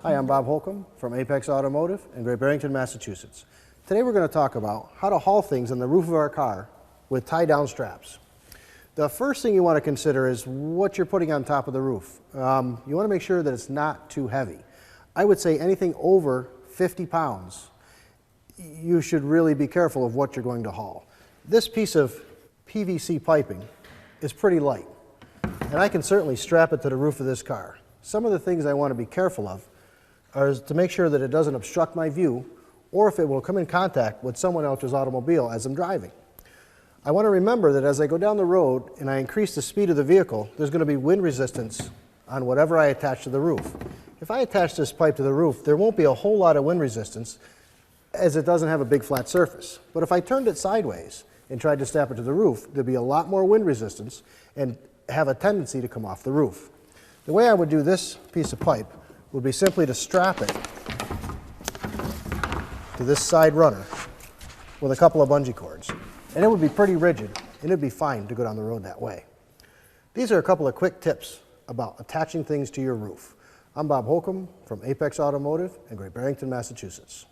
Hi, I'm Bob Holcomb from Apex Automotive in Great Barrington, Massachusetts. Today we're going to talk about how to haul things on the roof of our car with tie-down straps. The first thing you want to consider is what you're putting on top of the roof. You want to make sure that it's not too heavy. I would say anything over 50 pounds, you should really be careful of what you're going to haul. This piece of PVC piping is pretty light, and I can certainly strap it to the roof of this car. Some of the things I want to be careful of are to make sure that it doesn't obstruct my view or if it will come in contact with someone else's automobile as I'm driving. I want to remember that as I go down the road and I increase the speed of the vehicle, there's going to be wind resistance on whatever I attach to the roof. If I attach this pipe to the roof, there won't be a whole lot of wind resistance as it doesn't have a big flat surface. But if I turned it sideways and tried to snap it to the roof, there'd be a lot more wind resistance and have a tendency to come off the roof. The way I would do this piece of pipe would be simply to strap it to this side runner with a couple of bungee cords. And it would be pretty rigid, and it'd be fine to go down the road that way. These are a couple of quick tips about attaching things to your roof. I'm Bob Holcomb from Apex Automotive in Great Barrington, Massachusetts.